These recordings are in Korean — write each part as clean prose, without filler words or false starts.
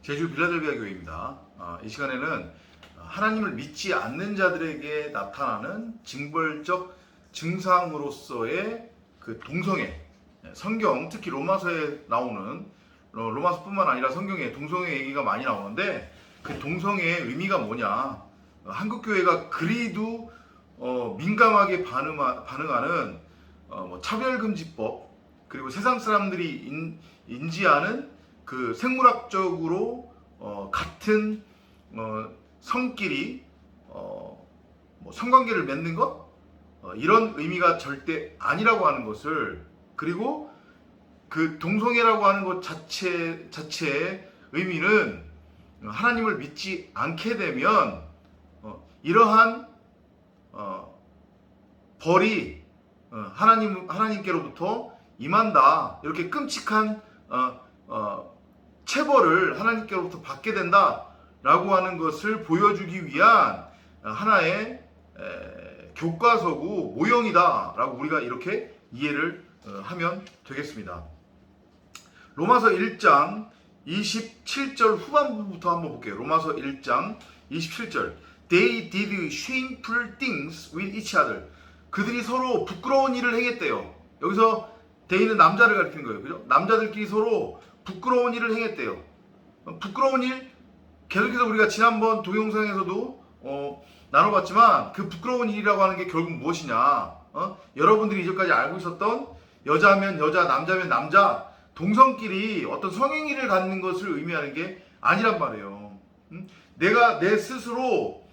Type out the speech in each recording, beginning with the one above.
제주 빌라델비아 교회입니다. 이 시간에는 하나님을 믿지 않는 자들에게 나타나는 징벌적 증상으로서의 그 동성애, 성경 특히 로마서에 나오는 로마서뿐만 아니라 성경에 동성애 얘기가 많이 나오는데 그 동성애의 의미가 뭐냐? 한국 교회가 그리도 민감하게 반응하는 차별금지법, 그리고 세상 사람들이 인지하는 그 생물학적으로 같은 성끼리 성관계를 맺는 것, 이런 의미가 절대 아니라고 하는 것을, 그리고 그 동성애라고 하는 것 자체의 의미는 하나님을 믿지 않게 되면 이러한 벌이 하나님께로부터 임한다, 이렇게 끔찍한 체벌을 하나님께로부터 받게 된다라고 하는 것을 보여주기 위한 하나의 교과서고 모형이다라고 우리가 이렇게 이해를 하면 되겠습니다. 로마서 1장 27절 후반부부터 한번 볼게요. 로마서 1장 27절. They did shameful things with each other. 그들이 서로 부끄러운 일을 행했대요. 여기서 they는 남자를 가리키는 거예요. 그죠? 남자들끼리 서로 부끄러운 일을 행했대요. 부끄러운 일, 계속해서 우리가 지난번 동영상에서도 나눠봤지만 그 부끄러운 일이라고 하는 게 결국 무엇이냐? 여러분들이 이전까지 알고 있었던 여자면 여자, 남자면 남자, 동성끼리 어떤 성행위를 갖는 것을 의미하는 게 아니란 말이에요. 내가 내 스스로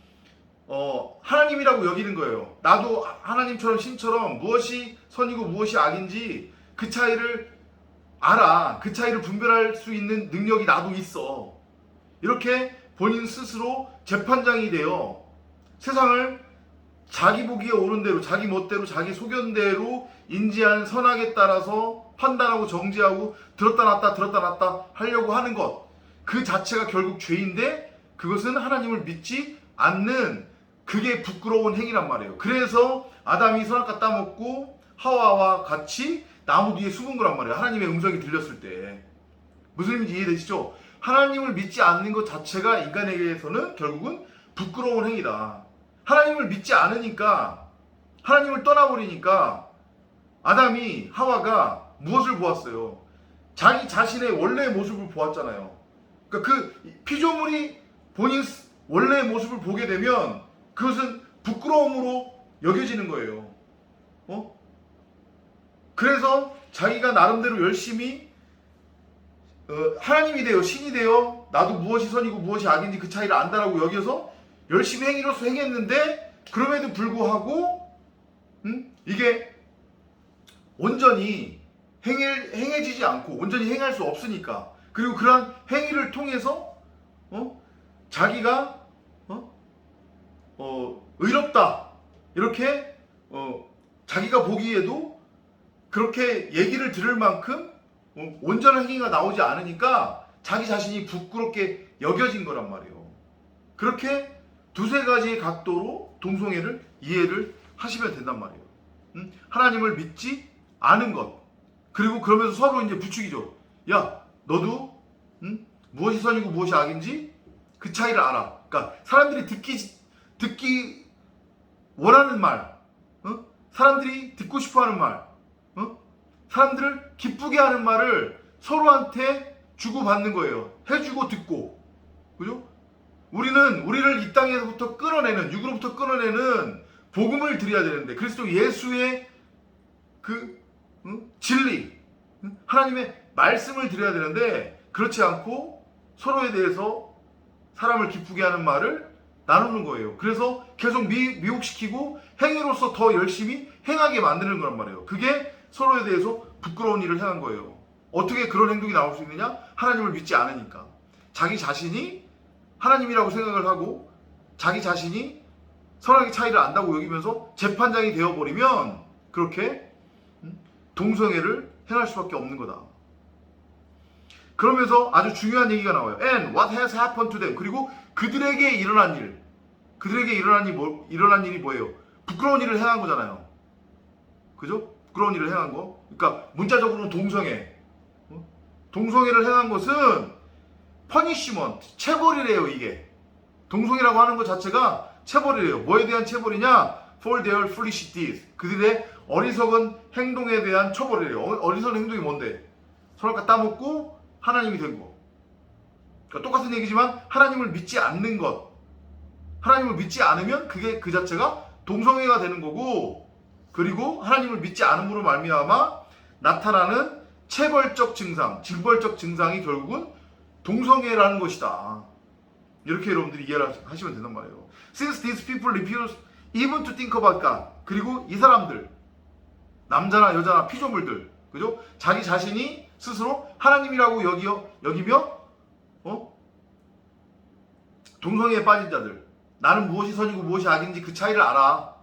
하나님이라고 여기는 거예요. 나도 하나님처럼 신처럼 무엇이 선이고 무엇이 악인지 그 차이를 알아. 그 차이를 분별할 수 있는 능력이 나도 있어. 이렇게 본인 스스로 재판장이 되어 세상을 자기 보기에 옳은 대로, 자기 멋대로, 자기 소견대로 인지하는 선악에 따라서 판단하고 정지하고 들었다 놨다 하려고 하는 것, 그 자체가 결국 죄인데, 그것은 하나님을 믿지 않는, 그게 부끄러운 행위란 말이에요. 그래서 아담이 선악과 따먹고 하와와 같이 나무 뒤에 숨은 거란 말이에요. 하나님의 음성이 들렸을 때. 무슨 의미인지 이해되시죠? 하나님을 믿지 않는 것 자체가 인간에게서는 결국은 부끄러운 행위다. 하나님을 믿지 않으니까, 하나님을 떠나버리니까 아담이, 하와가 무엇을 보았어요? 자기 자신의 원래의 모습을 보았잖아요. 그러니까 그 피조물이 본인 원래의 모습을 보게 되면 그것은 부끄러움으로 여겨지는 거예요. 그래서 자기가 나름대로 열심히 하나님이 되어, 신이 되어, 나도 무엇이 선이고 무엇이 악인지 그 차이를 안다라고 여겨서 열심히 행위로서 행했는데, 그럼에도 불구하고 이게 온전히 행해지지 않고 온전히 행할 수 없으니까, 그리고 그러한 행위를 통해서 자기가 의롭다, 이렇게 자기가 보기에도 그렇게 얘기를 들을 만큼 온전한 행위가 나오지 않으니까 자기 자신이 부끄럽게 여겨진 거란 말이에요. 그렇게 두세 가지의 각도로 동성애를 이해를 하시면 된단 말이에요. 하나님을 믿지 않은 것, 그리고 그러면서 서로 이제 부추기죠. 야, 너도 무엇이 선이고 무엇이 악인지 그 차이를 알아. 그러니까 사람들이 듣기 원하는 말, 사람들이 듣고 싶어하는 말, 사람들을 기쁘게 하는 말을 서로한테 주고받는 거예요. 해주고 듣고. 그죠? 우리를 이 땅에서부터 끌어내는, 육으로부터 끌어내는 복음을 드려야 되는데, 그리스도 예수의 그 진리, 하나님의 말씀을 드려야 되는데, 그렇지 않고 서로에 대해서 사람을 기쁘게 하는 말을 나누는 거예요. 그래서 계속 미혹시키고 행위로서 더 열심히 행하게 만드는 거란 말이에요. 그게 서로에 대해서 부끄러운 일을 행한 거예요. 어떻게 그런 행동이 나올 수 있느냐? 하나님을 믿지 않으니까. 자기 자신이 하나님이라고 생각을 하고 자기 자신이 선악의 차이를 안다고 여기면서 재판장이 되어버리면 그렇게 동성애를 행할 수밖에 없는 거다. 그러면서 아주 중요한 얘기가 나와요. And what has happened to them? 그리고 그들에게 일어난 일. 그들에게 일어난 일이 뭐예요? 부끄러운 일을 행한 거잖아요. 그죠? 부끄러운 일을 행한 거. 그러니까 문자적으로는 동성애. 동성애를 행한 것은 퍼니시먼트, 체벌이래요. 이게 동성애라고 하는 것 자체가 체벌이래요. 뭐에 대한 체벌이냐? For their foolish deeds. 그들의 어리석은 행동에 대한 처벌이래요. 어리석은 행동이 뭔데? 서로 갖다 따먹고 하나님이 된 거. 그러니까 똑같은 얘기지만 하나님을 믿지 않는 것. 하나님을 믿지 않으면 그게 그 자체가 동성애가 되는 거고, 그리고 하나님을 믿지 않음으로 말미암아 나타나는 체벌적 증상, 징벌적 증상이 결국은 동성애라는 것이다. 이렇게 여러분들이 이해를 하시면 된단 말이에요. Since these people refuse even to think about God. 그리고 이 사람들, 남자나 여자나 피조물들, 그죠? 자기 자신이 스스로 하나님이라고 여기며 동성애에 빠진 자들, 나는 무엇이 선이고 무엇이 악인지 그 차이를 알아.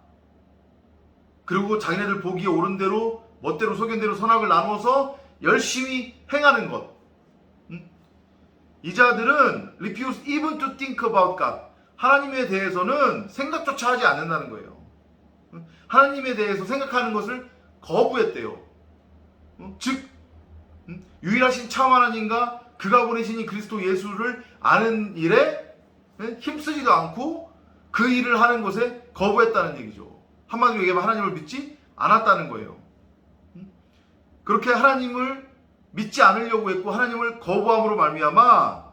그리고 자기네들 보기에 옳은 대로 멋대로 소견대로 선악을 나누어서 열심히 행하는 것. 이 자들은 refuse even to think about God. 하나님에 대해서는 생각조차 하지 않는다는 거예요. 하나님에 대해서 생각하는 것을 거부했대요. 즉 유일하신 참 하나님과 그가 보내신 그리스도 예수를 아는 일에 힘쓰지도 않고 그 일을 하는 것에 거부했다는 얘기죠. 한마디로 얘기하면 하나님을 믿지 않았다는 거예요. 그렇게 하나님을 믿지 않으려고 했고 하나님을 거부함으로 말미암아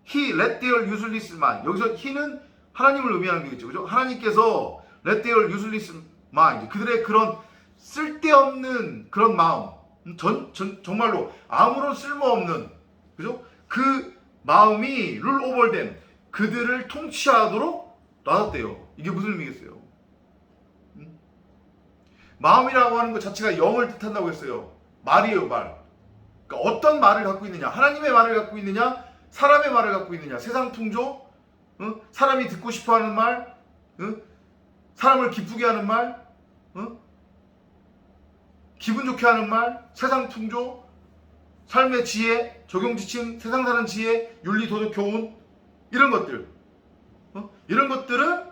He let their useless mind. 여기서 He는 하나님을 의미하는 거겠죠. 그죠? 하나님께서 let their useless mind. 그들의 그런 쓸데없는 그런 마음. 정말로 아무런 쓸모없는, 그죠? 그 마음이 rule over them. 그들을 통치하도록 놔뒀대요. 이게 무슨 의미겠어요? 마음이라고 하는 것 자체가 영을 뜻한다고 했어요. 말이에요, 말. 그러니까 어떤 말을 갖고 있느냐? 하나님의 말을 갖고 있느냐? 사람의 말을 갖고 있느냐? 세상 풍조? 사람이 듣고 싶어하는 말? 사람을 기쁘게 하는 말? 기분 좋게 하는 말? 세상 풍조? 삶의 지혜? 적용지침? 세상 사는 지혜? 윤리, 도덕, 교훈? 이런 것들. 이런 것들은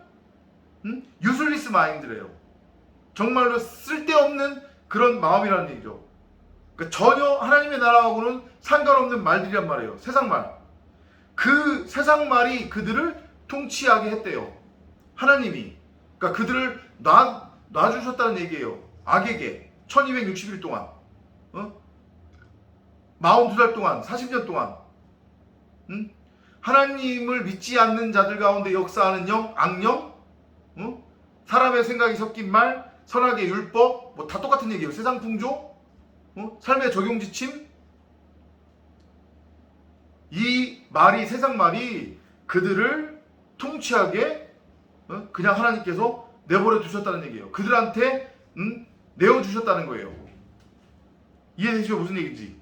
useless mind래요. 정말로 쓸데없는 그런 마음이라는 얘기죠. 그러니까 전혀 하나님의 나라하고는 상관없는 말들이란 말이에요. 세상 말. 그 세상 말이 그들을 통치하게 했대요. 하나님이. 그러니까 그들을 놔주셨다는 얘기예요. 악에게 1260일 동안 42살 동안 40년 동안 하나님을 믿지 않는 자들 가운데 역사하는 영, 악령, 사람의 생각이 섞인 말, 선악의 율법, 뭐 다 똑같은 얘기예요. 세상 풍조, 삶의 적용지침. 이 말이, 세상 말이 그들을 통치하게 그냥 하나님께서 내버려 두셨다는 얘기예요. 그들한테 내어주셨다는 거예요. 이해되시죠? 무슨 얘기인지.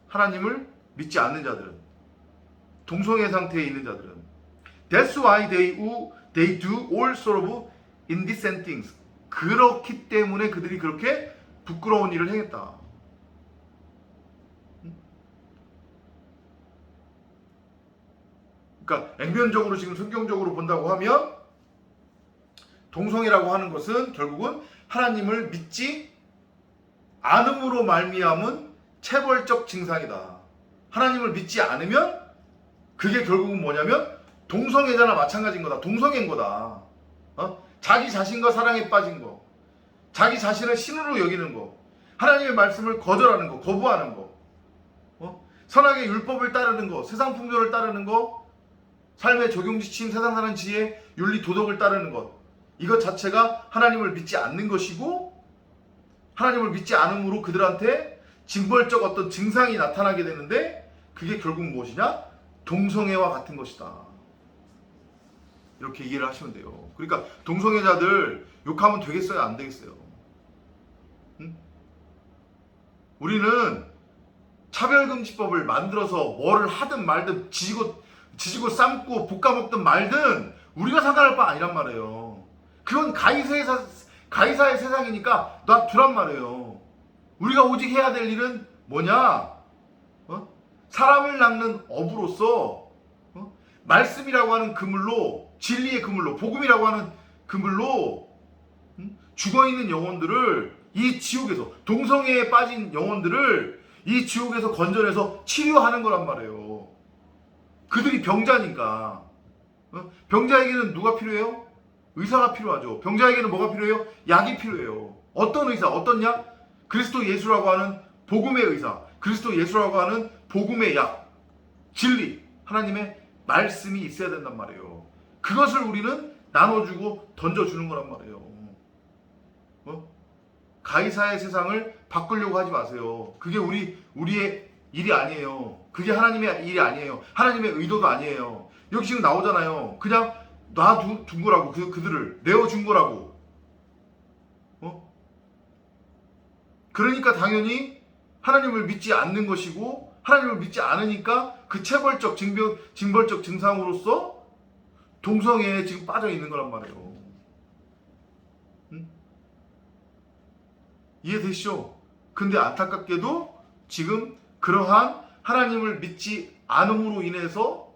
하나님을 믿지 않는 자들은, 동성애 상태에 있는 자들은 That's why they do all sort of indecent things. 그렇기 때문에 그들이 그렇게 부끄러운 일을 행했다. 그러니까 액면적으로 지금 성경적으로 본다고 하면 동성애라고 하는 것은 결국은 하나님을 믿지 않음으로 말미암은 체벌적 증상이다. 하나님을 믿지 않으면 그게 결국은 뭐냐면 동성애자나 마찬가지인 거다. 동성애인 거다. 자기 자신과 사랑에 빠진 거, 자기 자신을 신으로 여기는 거, 하나님의 말씀을 거절하는 거, 거부하는 거, 선악의 율법을 따르는 거, 세상 풍조를 따르는 거, 삶의 적용지침, 세상 사는 지혜, 윤리, 도덕을 따르는 것, 이것 자체가 하나님을 믿지 않는 것이고, 하나님을 믿지 않음으로 그들한테 징벌적 어떤 증상이 나타나게 되는데, 그게 결국 무엇이냐? 동성애와 같은 것이다. 이렇게 이해를 하시면 돼요. 그러니까 동성애자들 욕하면 되겠어요? 안 되겠어요? 우리는 차별금지법을 만들어서 뭐를 하든 말든 지지고 삶고 볶아먹든 말든 우리가 상관할 바 아니란 말이에요. 그건 가이사의 세상이니까 놔두란 말이에요. 우리가 오직 해야 될 일은 뭐냐? 사람을 낚는 어부로서 말씀이라고 하는 그물로, 진리의 그물로, 복음이라고 하는 그물로 죽어있는 영혼들을 이 지옥에서, 동성애에 빠진 영혼들을 이 지옥에서 건져내서 치료하는 거란 말이에요. 그들이 병자니까. 병자에게는 누가 필요해요? 의사가 필요하죠. 병자에게는 뭐가 필요해요? 약이 필요해요. 어떤 의사, 어떤 약? 그리스도 예수라고 하는 복음의 의사, 그리스도 예수라고 하는 복음의 약, 진리, 하나님의 말씀이 있어야 된단 말이에요. 그것을 우리는 나눠주고 던져주는 거란 말이에요. 가이사의 세상을 바꾸려고 하지 마세요. 그게 우리의 일이 아니에요. 그게 하나님의 일이 아니에요. 하나님의 의도도 아니에요. 여기 지금 나오잖아요. 그냥 놔둔 거라고, 그들을 내어준 거라고. 그러니까 당연히 하나님을 믿지 않는 것이고, 하나님을 믿지 않으니까 그 체벌적, 징벌적 증상으로서 동성애에 지금 빠져 있는 거란 말이에요. 이해되시죠? 근데 안타깝게도 지금 그러한 하나님을 믿지 않음으로 인해서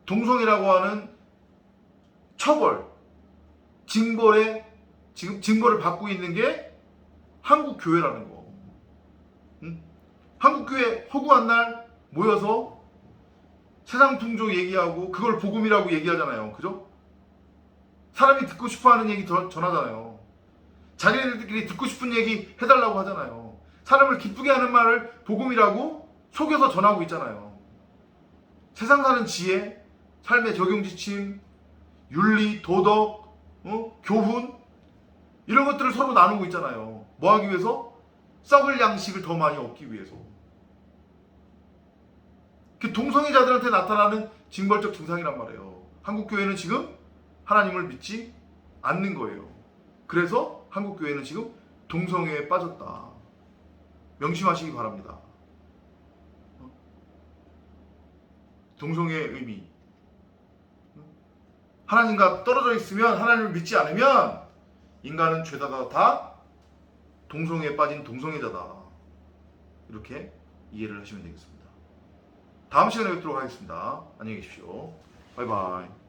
동성애라고 하는 처벌, 징벌을 받고 있는 게 한국 교회라는 거. 한국 교회 허구한 날 모여서 세상 풍조 얘기하고 그걸 복음이라고 얘기하잖아요. 그죠? 사람이 듣고 싶어하는 얘기 전하잖아요. 자기네들끼리 듣고 싶은 얘기 해달라고 하잖아요. 사람을 기쁘게 하는 말을 복음이라고 속여서 전하고 있잖아요. 세상 사는 지혜, 삶의 적용 지침, 윤리, 도덕, 교훈 이런 것들을 서로 나누고 있잖아요. 뭐 하기 위해서? 썩을 양식을 더 많이 얻기 위해서. 그 동성애자들한테 나타나는 징벌적 증상이란 말이에요. 한국 교회는 지금 하나님을 믿지 않는 거예요. 그래서 한국 교회는 지금 동성애에 빠졌다. 명심하시기 바랍니다. 동성애의 의미. 하나님과 떨어져 있으면, 하나님을 믿지 않으면 인간은 죄다가 다 동성애에 빠진 동성애자다. 이렇게 이해를 하시면 되겠습니다. 다음 시간에 뵙도록 하겠습니다. 안녕히 계십시오. 바이바이.